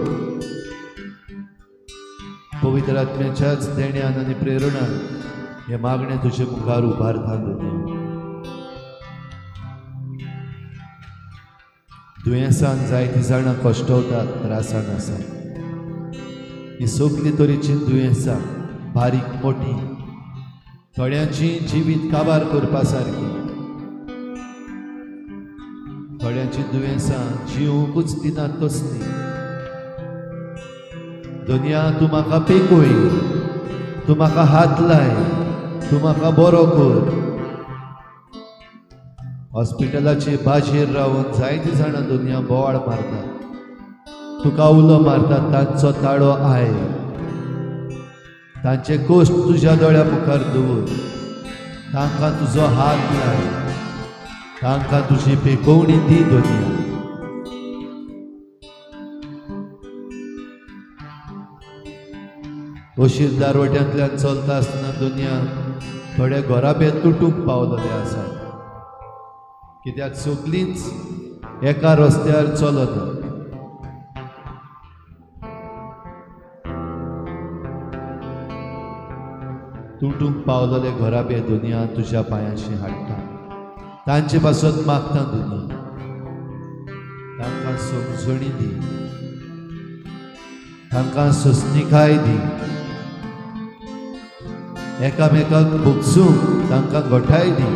[SPEAKER 1] पवित्र आत्म्याच्याच देण्यान आनी प्रेरणान हे मागणें तुजे मुखार उबारता दुनिया. दुयेंसान जायतीं जाणां कश्टवतात, त्रासान आसात. ही सगळी तरेची दुयेंसां, बारीक मोठी, थोड्यांची जिवीत काबार करपा सारकी, थोड्यांची दुयेंसां जिवूंकूच दिनात तसली. दुनिया तूं म्हाका पेकूय, तूं म्हाका हात लाय, तूं म्हाका बरो कर. हॉस्पिटलाचे बाजेर रावन जायतीं जाणां दुनिया बोवाळ मारतात, तुका उलो मारतात. तांचो ताळो आय, तांचे कोश्ट तुज्या दोळ्या मुखार दवर. तांकां तुजो हात लाय, तांकां तुजी पेकोवणी दी दुनिया. अशीर दारवट्यांतल्यान चलता आसतना दुनिया थोडे घोराबे तुटूंक पावलेले आसात. कित्याक सगळींच एका रस्त्यार चलत तुटूंक पावलेले घराबे दुनिया तुज्या पांयाशी हाडटा तांचे पासून मागता दुनिया तांकां समजणी दी तांकां सुस्निकाय दी एकामेकाक भुगसूंक तांकां घोटाय दी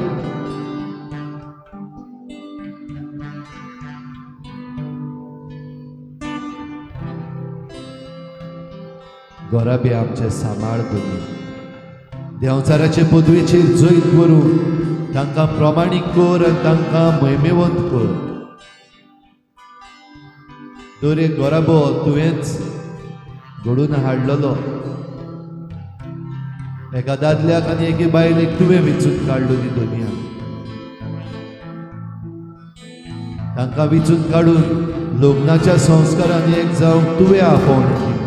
[SPEAKER 1] घोराबे आमचे सांबाळ दुनिया देंवचाराचे पदवेचेर जैत करून तांकां प्रमाणीक कर आनी तांकां महिमेवंत कर तर एक घोराबो तुवेंच घडून हाडलेलो एका दादल्याक आनी एके बायलेक तुवें वेंचून काडलो ती दुनिया तांकां वेंचून काडून लग्नाच्या संस्कारांनी एक जावंक तुवें आपोवणें दिलें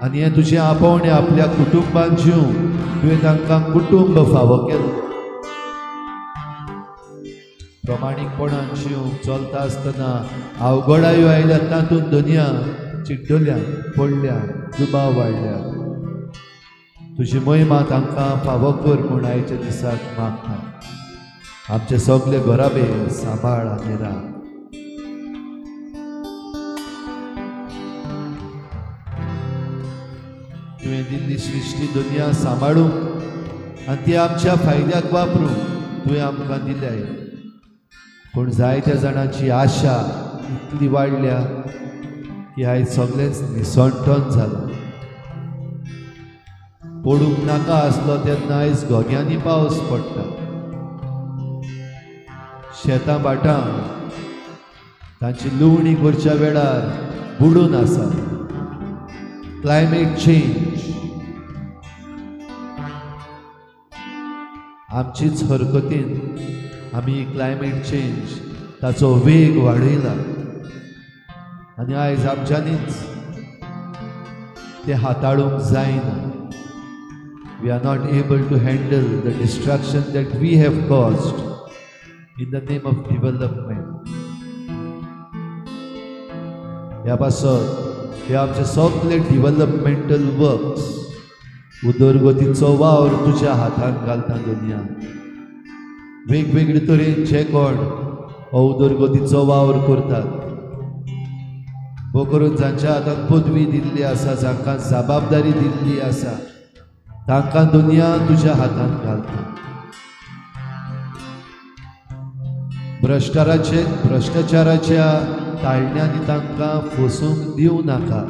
[SPEAKER 1] आनी हें तुजें आपोवणें आपल्या कुटुंबान जिवंक तुवें तांकां कुटुंब फावो केलो प्रमाणीकपणान जिवंक चलता आसतना अवघडायो आयल्यात तातूंत दुनिया चिड्डल्या पडल्या दुबाव वाडल्या तुजी महिमा तांकां फावो कर म्हूण आयच्या दिसाक मागता आमचे सगळे घोराबे सांबाळ आनी राख तुवें दिल्ली सृश्टी दुनिया सांबाळूंक आनी ती आमच्या फायद्याक वापरूंक तुवें आमकां दिल्याय पूण जायत्या जाणांची आशा इतली वाडल्या की आयज सगळेंच निसणटोन जालां पडूंक नाका आसलो तेन्ना आयज घोग्यांनी पावस पडटा शेतां भाटां तांची लुवणी करच्या वेळार बुडून आसा क्लायमेट चेंज आमचीच हरकतीन आमी क्लायमेट चेंज ताचो वेग वाडयला आनी आयज आमच्यांनीच ते हाताळूंक जायना we are not able to handle the destruction that we have caused in the name of development ह्या पासत हे आमचे सगळे डिव्हलपमेंटल वर्क्स उदरगतीचो वावर तुज्या हातांत घालता दुनिया वेगवेगळे तरेन जे कोण हो उदरगतीचो वावर करतात वो करून जांच्या हातांत पदवी दिल्ली आसा जांकां जबाबदारी दिल्ली आसा तांकां दुनिया तुज्या हातांत घालता भ्रष्टाचाराच्या ताळण्यांनी तांकां फसूंक दिवं नाका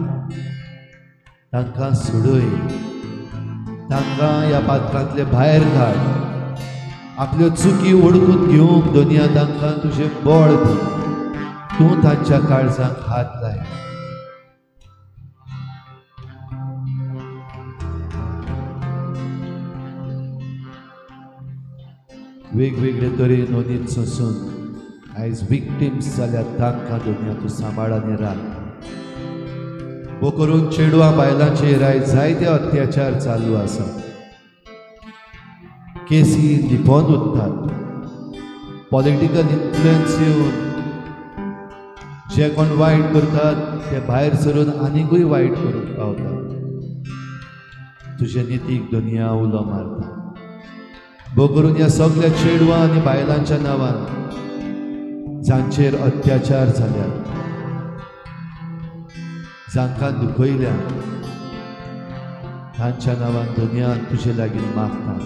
[SPEAKER 1] तांकां सोडय तांकां ह्या पात्रांतले भायर काड आपल्यो चुकी ओळखून घेवंक दुनिया तांकां तुजें बळ दी तूं तांच्या काळजांक हात लाय वेगवेगळे तरेन नोंदीत सोसून आयज विक्टिम्स जाल्यात तांकां दुनिया तूं सांबाळ आनी राख वो करून चेडवां बायलांचेर आयज जायते अत्याचार चालू आसा केसी लिपोवन उरतात पॉलिटिकल इन्फ्लुएन्स येवन जे कोण वायट करतात ते भायर सरून आनिकूय वायट करूंक पावतात तुजे नितीक दुनिया उलो मारता भो करून ह्या सगळ्या चेडवां आनी बायलांच्या नांवान जांचेर अत्याचार जाल्यात जांकां दुखयल्या तांच्या नांवान दुनिया तुजे लागीं मागता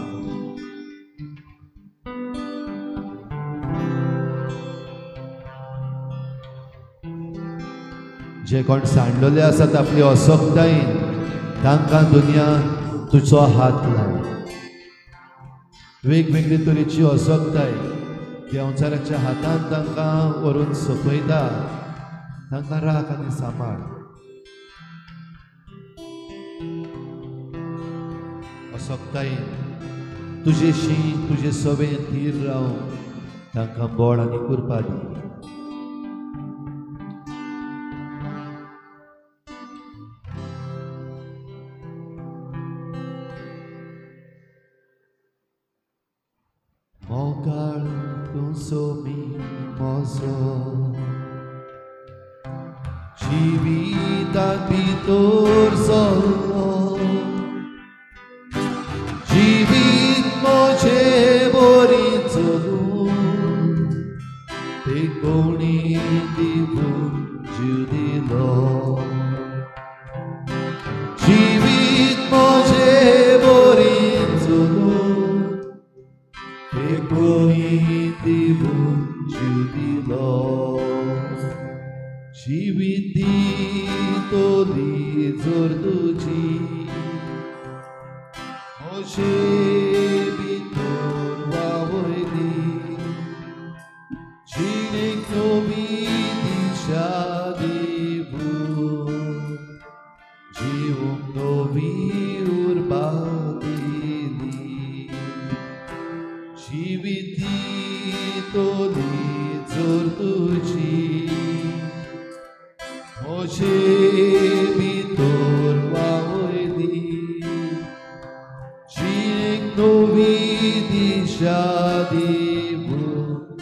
[SPEAKER 1] जे कोण सांडलेले आसात आपली असोक्तायेन तांकां दुनिया तुजो हात लाय वेगवेगळे तरेची असोक्ताय देंवचाराच्या हातांत तांकां व्हरून सोंपयता तांकां राख आनी सांबाळ असोक्तायेन तुजे शीं तुजे सवें थीर रावंक तांकां बळ आनी कृपा दी मोगाळ तूं सोमी जिवितात भितर सरलो जिवीत म्हजें बरी चलूं ते कोणी दिवून जीव दिलो जिवीत म्हजें बरी चलूं ते कोणी दिवून जीव दिलो जिविती तोली जोर तुजी म्हजे भितर वावयली जिणेक नवी दिशा दिवून जिवूंक नवी उर्बा दिली जिविती तोली जोर तुजी म्हजे भितर वावयली जिणेक नवी दिशा दिवून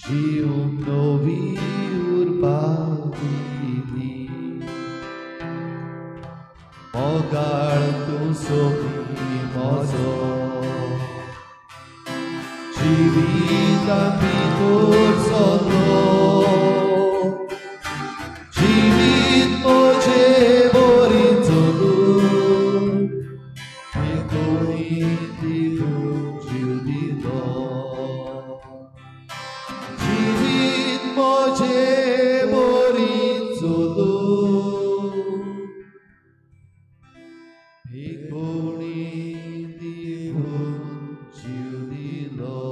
[SPEAKER 1] जिवूंक नवी उर्बा दिली मोगाळ तूं सोबी म्हजो जिवितांत भितर सरलो जिवीत म्हजें बरी चलूं ते कोणी दिवून जीव दिलो जिवीत म्हजें बरी चलूं ते कोणी दिवून जीव दिलो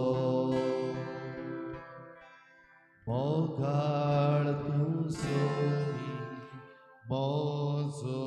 [SPEAKER 1] मोगाळ तूं सोबी म्हजो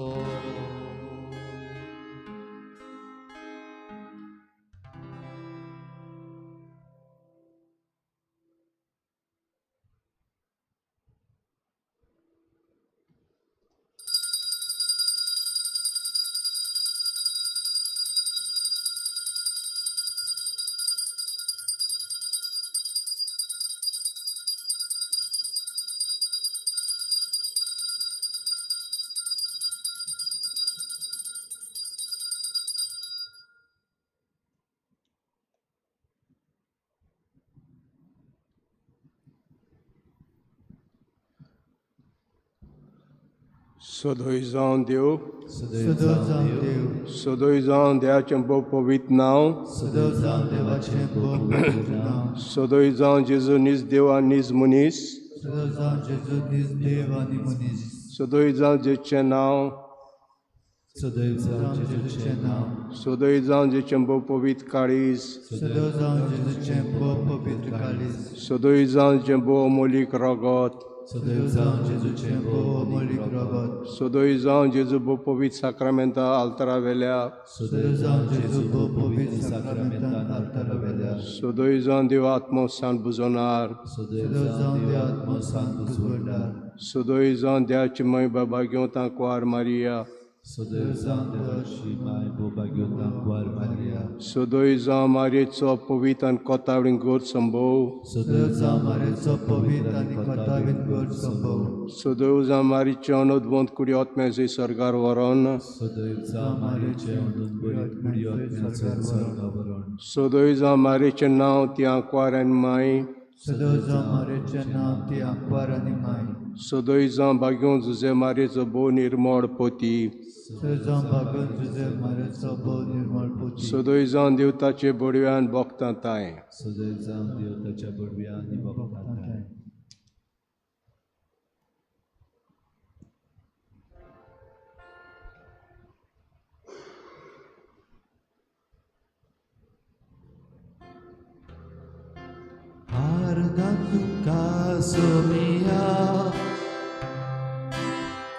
[SPEAKER 3] सदोय जावन देव
[SPEAKER 1] सदैव जावन देव
[SPEAKER 3] सदोय जावन देवाचें बो पवित्र नांव
[SPEAKER 1] सदैव जावन देवाचें पवित्र नांव
[SPEAKER 3] सदोय जावन जेजू नीज देव आनी नीज मनीस
[SPEAKER 1] सदैव जावन जेजू नीज देव आनी मनीस
[SPEAKER 3] सदोय जावन जेचें नांव
[SPEAKER 1] सदैव जावन जेजूचें नांव
[SPEAKER 3] सदोय जावन जेचें बो पवित्र काळीज
[SPEAKER 1] सदैव जावन जेजूचें पवित्र काळीज
[SPEAKER 3] सदोय जावन जें बो अमोलीक रगत
[SPEAKER 1] सदैव जावन जेजूचें अमोलीक रगत
[SPEAKER 3] सदोय जावन जेजू बो पवित्र साक्रामेंता आल्तारा वेल्या
[SPEAKER 1] सदैव जावन जेजू पवित्र साक्रामेंतान आल्तारा वेल्या
[SPEAKER 3] सदोय जावन देव आत्मो सान बुजोवणार
[SPEAKER 1] सदैव जावन देव आत्मो सान बुजवणार
[SPEAKER 3] सदोय जावन देवाची मय बाबा घेवन तांकवार मारिया
[SPEAKER 1] सदैव जावन देवाची माय बोबा घेवन तांकवार मारिया
[SPEAKER 3] सदोय जावन मारयेचो पवित्र आनी कोतावळीं गोड संभोव
[SPEAKER 1] सदैव जावन मारयेचो पवित्र आनी कोतावळीं गोड संभोव
[SPEAKER 3] सदोय जावन मारयेचें अनोदवंत कुडी आत्म्याचें सरकार व्हरोन
[SPEAKER 1] सदैव जावन मारयेचें कुडी आत्म्याचें सरकार व्हरोन
[SPEAKER 3] सदोय जावन मारयेचें नांव ती आंकवार आनी माय
[SPEAKER 1] सदैव जावन मारयेचें नांव ती आंकवार आनी माय
[SPEAKER 3] सदोय जावन भाग्योन झुजे मारयेचो भोव निर्मळ पोती
[SPEAKER 1] सदैव जावन भागोन झुजे मारयेचो भोव निर्मळ पोती
[SPEAKER 3] सदोय जावन देवताचे बडव्यान भोगता ताय
[SPEAKER 1] सदैव जावन देवताच्या बडव्या आनी भोगता ताय Arda somia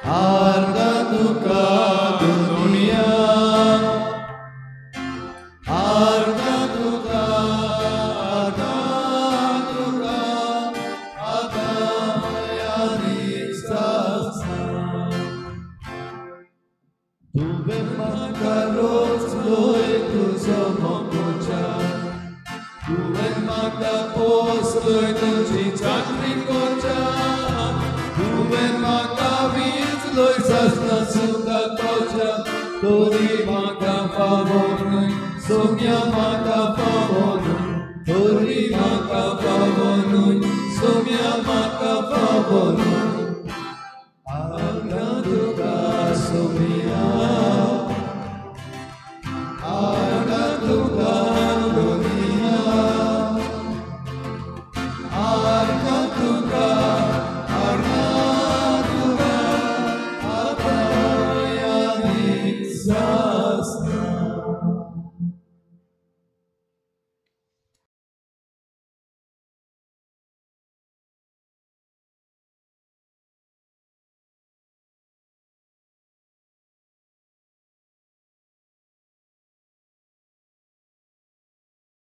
[SPEAKER 1] Arda dunia Arda Adaya Nistasa Tuve makaros loe tuzo mokocha Tuve makaros म्हाका पोसलोय तुजी चाकरी कोच्या तुवें म्हाका विचलोय सस्न सुका कोच्या तोरी म्हाका फावो न्हय सोम्या म्हाका फावो न्हय तोरी म्हाका फावो न्हय सोम्या म्हाका फावो न्हय आग्रा तुका सोम्या